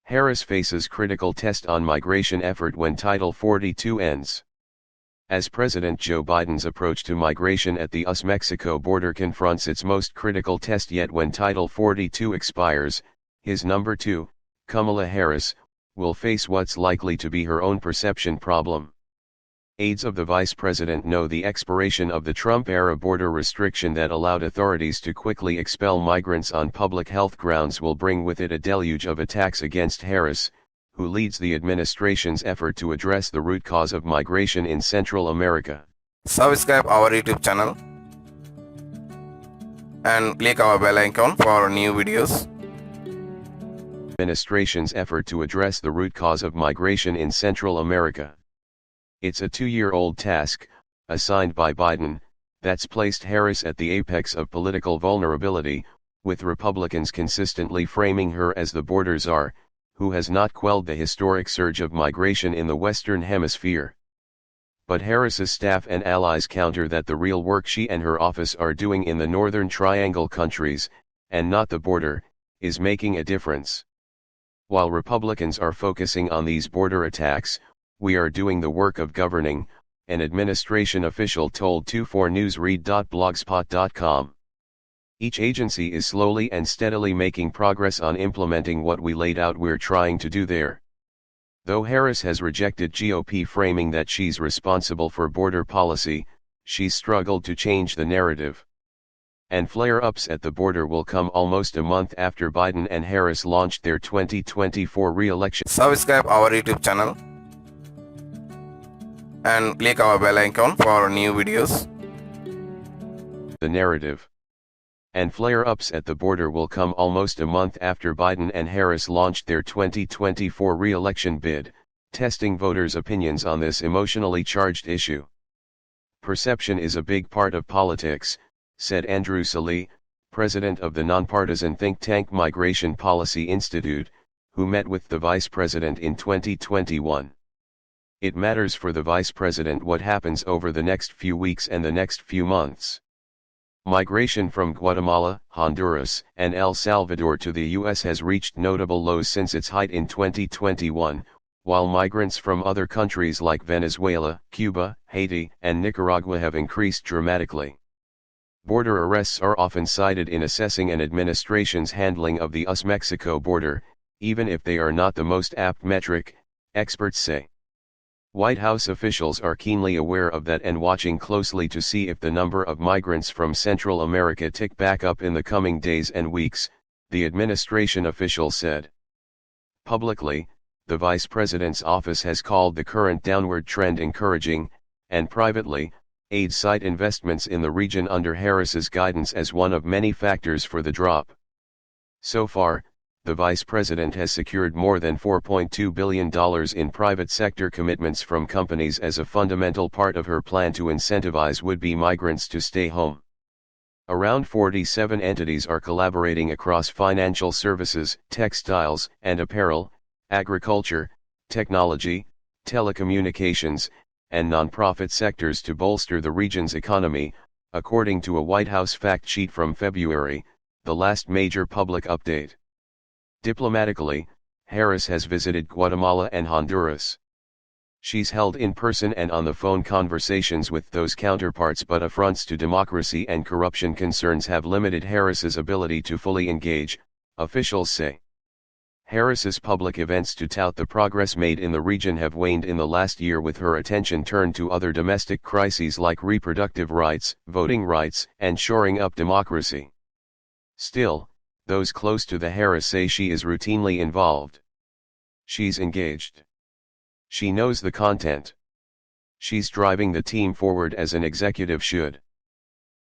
Harris faces critical test on migration effort when Title 42 ends. As President Joe Biden's approach to migration at the US-Mexico border confronts its most critical test yet when Title 42 expires, his number two, Kamala Harris, will face what's likely to be her own perception problem. Aides of the vice president know the expiration of the Trump-era border restriction that allowed authorities to quickly expel migrants on public health grounds will bring with it a deluge of attacks against Harris, who leads the administration's effort to address the root cause of migration in Central America. Subscribe our YouTube channel and click our bell icon for new videos. Administration's effort to address the root cause of migration in Central America. It's a 2-year-old task, assigned by Biden, that's placed Harris at the apex of political vulnerability, with Republicans consistently framing her as the border czar, who has not quelled the historic surge of migration in the Western Hemisphere. But Harris's staff and allies counter that the real work she and her office are doing in the Northern Triangle countries, and not the border, is making a difference. While Republicans are focusing on these border attacks, we are doing the work of governing, an administration official told 24newsread.blogspot.com. Each agency is slowly and steadily making progress on implementing what we laid out we're trying to do there. Though Harris has rejected GOP framing that she's responsible for border policy, she's struggled to change the narrative. And flare-ups at the border will come almost a month after Biden and Harris launched their 2024 re-election. Subscribe our YouTube channel and click our bell icon for new videos. The narrative. And flare-ups at the border will come almost a month after Biden and Harris launched their 2024 re-election bid, testing voters' opinions on this emotionally charged issue. Perception is a big part of politics, said Andrew Sallee, president of the nonpartisan think tank Migration Policy Institute, who met with the vice president in 2021. It matters for the vice president what happens over the next few weeks and the next few months. Migration from Guatemala, Honduras, and El Salvador to the U.S. has reached notable lows since its height in 2021, while migrants from other countries like Venezuela, Cuba, Haiti, and Nicaragua have increased dramatically. Border arrests are often cited in assessing an administration's handling of the US-Mexico border, even if they are not the most apt metric, experts say. White House officials are keenly aware of that and watching closely to see if the number of migrants from Central America tick back up in the coming days and weeks, the administration official said. Publicly, the vice president's office has called the current downward trend encouraging, and privately, aides cite investments in the region under Harris's guidance as one of many factors for the drop. So far, the vice president has secured more than $4.2 billion in private sector commitments from companies as a fundamental part of her plan to incentivize would-be migrants to stay home. Around 47 entities are collaborating across financial services, textiles and apparel, agriculture, technology, telecommunications, and nonprofit sectors to bolster the region's economy, according to a White House fact sheet from February, the last major public update. Diplomatically, Harris has visited Guatemala and Honduras. She's held in-person and on-the-phone conversations with those counterparts, but affronts to democracy and corruption concerns have limited Harris's ability to fully engage, officials say. Harris's public events to tout the progress made in the region have waned in the last year, with her attention turned to other domestic crises like reproductive rights, voting rights, and shoring up democracy. Still, those close to the Harris say she is routinely involved. She's engaged. She knows the content. She's driving the team forward as an executive should.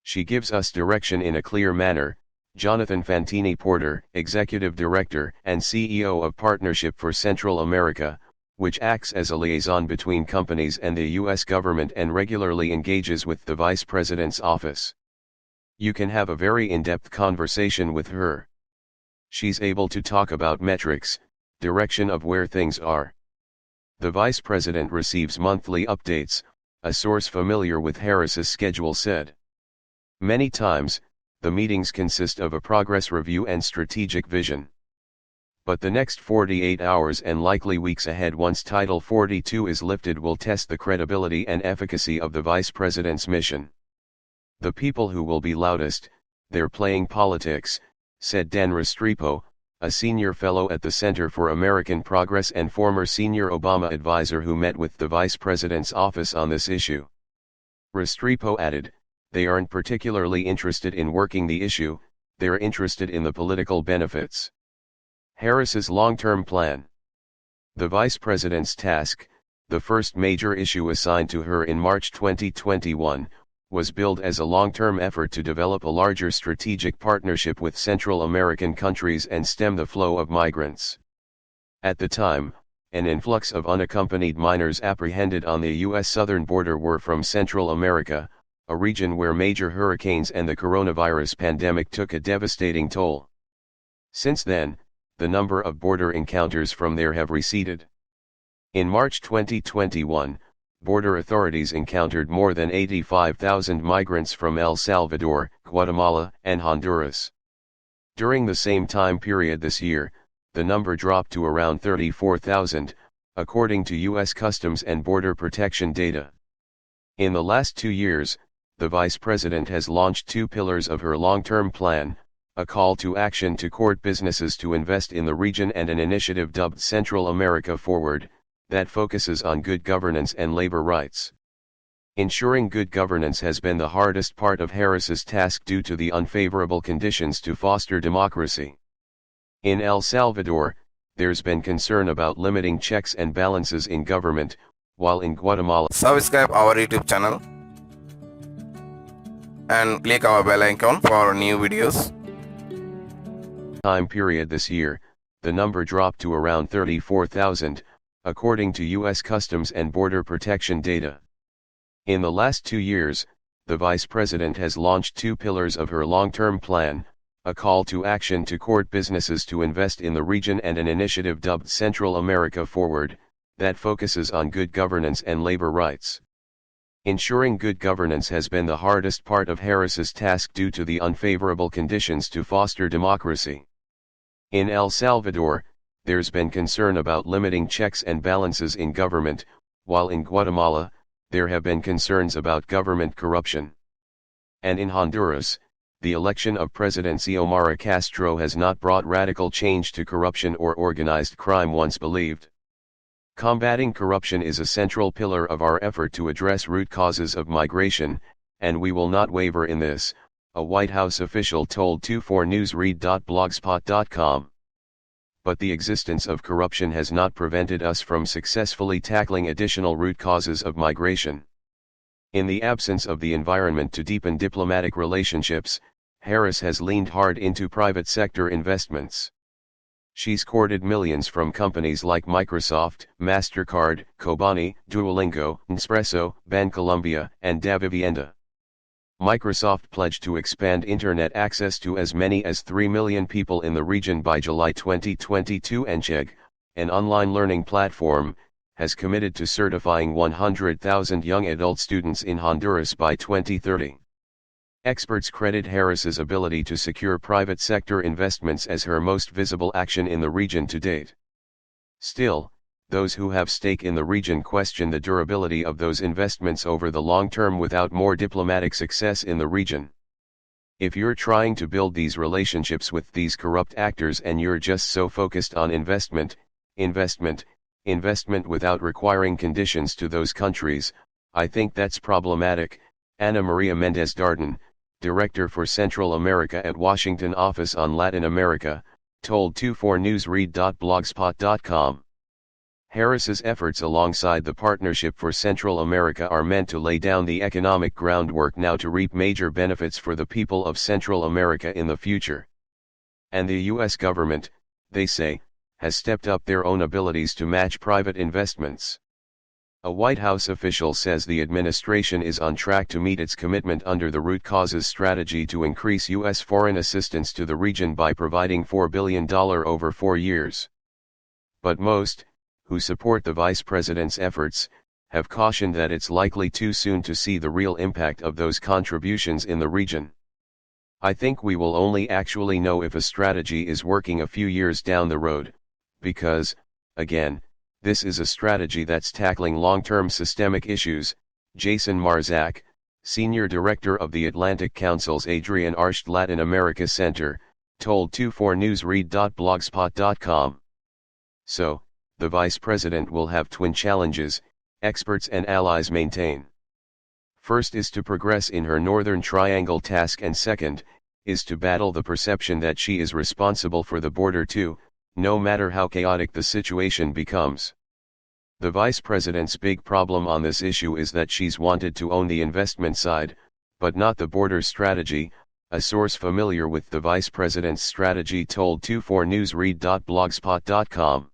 She gives us direction in a clear manner, Jonathan Fantini Porter, Executive Director and CEO of Partnership for Central America, which acts as a liaison between companies and the U.S. government and regularly engages with the Vice President's office. You can have a very in-depth conversation with her. She's able to talk about metrics, direction of where things are. The Vice President receives monthly updates, a source familiar with Harris's schedule said. Many times, the meetings consist of a progress review and strategic vision. But the next 48 hours and likely weeks ahead once Title 42 is lifted will test the credibility and efficacy of the Vice President's mission. The people who will be loudest, they're playing politics, said Dan Restrepo, a senior fellow at the Center for American Progress and former senior Obama advisor who met with the Vice President's office on this issue. Restrepo added, "They aren't particularly interested in working the issue, they're interested in the political benefits." Harris's long-term plan. The Vice President's task, the first major issue assigned to her in March 2021, was billed as a long-term effort to develop a larger strategic partnership with Central American countries and stem the flow of migrants. At the time, an influx of unaccompanied minors apprehended on the U.S. southern border were from Central America, a region where major hurricanes and the coronavirus pandemic took a devastating toll. Since then, the number of border encounters from there have receded. In March 2021, border authorities encountered more than 85,000 migrants from El Salvador, Guatemala, and Honduras. During the same time period this year, the number dropped to around 34,000, according to U.S. Customs and Border Protection data. In the last 2 years, the Vice President has launched 2 pillars of her long-term plan, a call to action to court businesses to invest in the region and an initiative dubbed Central America Forward, that focuses on good governance and labor rights. Ensuring good governance has been the hardest part of Harris's task due to the unfavorable conditions to foster democracy. In El Salvador, there's been concern about limiting checks and balances in government, while in Guatemala, Subscribe our YouTube channel and click our bell icon for new videos. Time period this year, the number dropped to around 34,000, according to U.S. Customs and Border Protection data. In the last 2 years, the Vice President has launched 2 pillars of her long-term plan, a call to action to court businesses to invest in the region and an initiative dubbed Central America Forward, that focuses on good governance and labor rights. Ensuring good governance has been the hardest part of Harris's task due to the unfavorable conditions to foster democracy. In El Salvador, there's been concern about limiting checks and balances in government, while in Guatemala, there have been concerns about government corruption. And in Honduras, the election of President Xiomara Castro has not brought radical change to corruption or organized crime once believed. Combating corruption is a central pillar of our effort to address root causes of migration, and we will not waver in this, a White House official told 24newsread.blogspot.com. But the existence of corruption has not prevented us from successfully tackling additional root causes of migration. In the absence of the environment to deepen diplomatic relationships, Harris has leaned hard into private sector investments. She's courted millions from companies like Microsoft, MasterCard, Kobani, Duolingo, Nespresso, Bancolombia, and Davivienda. Microsoft pledged to expand internet access to as many as 3 million people in the region by July 2022, and Chegg, an online learning platform, has committed to certifying 100,000 young adult students in Honduras by 2030. Experts credit Harris's ability to secure private sector investments as her most visible action in the region to date. Still, those who have stake in the region question the durability of those investments over the long term without more diplomatic success in the region. If you're trying to build these relationships with these corrupt actors and you're just so focused on investment without requiring conditions to those countries, I think that's problematic, Ana Maria Mendez Darden, Director for Central America at Washington Office on Latin America, told 24newsread.blogspot.com. Harris's efforts alongside the Partnership for Central America are meant to lay down the economic groundwork now to reap major benefits for the people of Central America in the future. And the U.S. government, they say, has stepped up their own abilities to match private investments. A White House official says the administration is on track to meet its commitment under the root causes strategy to increase U.S. foreign assistance to the region by providing $4 billion over 4 years. But most, who support the vice president's efforts, have cautioned that it's likely too soon to see the real impact of those contributions in the region. I think we will only actually know if a strategy is working a few years down the road. because, again, this is a strategy that's tackling long-term systemic issues, Jason Marzak, Senior Director of the Atlantic Council's Adrian Arsht Latin America Center, told 24newsread.blogspot.com. So, the vice president will have twin challenges, experts and allies maintain. First is to progress in her Northern Triangle task, and second, is to battle the perception that she is responsible for the border too, no matter how chaotic the situation becomes. The vice president's big problem on this issue is that she's wanted to own the investment side, but not the border strategy, a source familiar with the vice president's strategy told 24newsread.blogspot.com.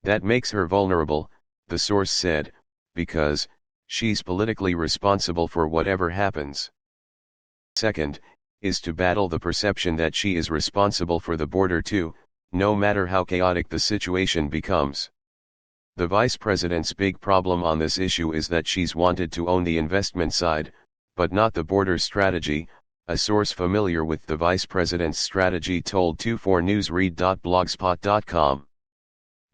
That makes her vulnerable, the source said, because she's politically responsible for whatever happens. Second, is to battle the perception that she is responsible for the border too, no matter how chaotic the situation becomes. The vice president's big problem on this issue is that she's wanted to own the investment side, but not the border strategy, a source familiar with the vice president's strategy told 24newsread.blogspot.com.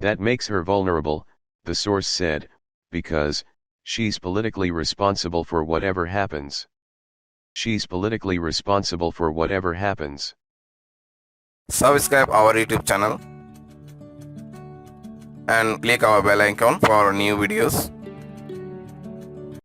That makes her vulnerable, the source said, because she's politically responsible for whatever happens. She's politically responsible for whatever happens. Subscribe our YouTube channel and click our bell icon for new videos.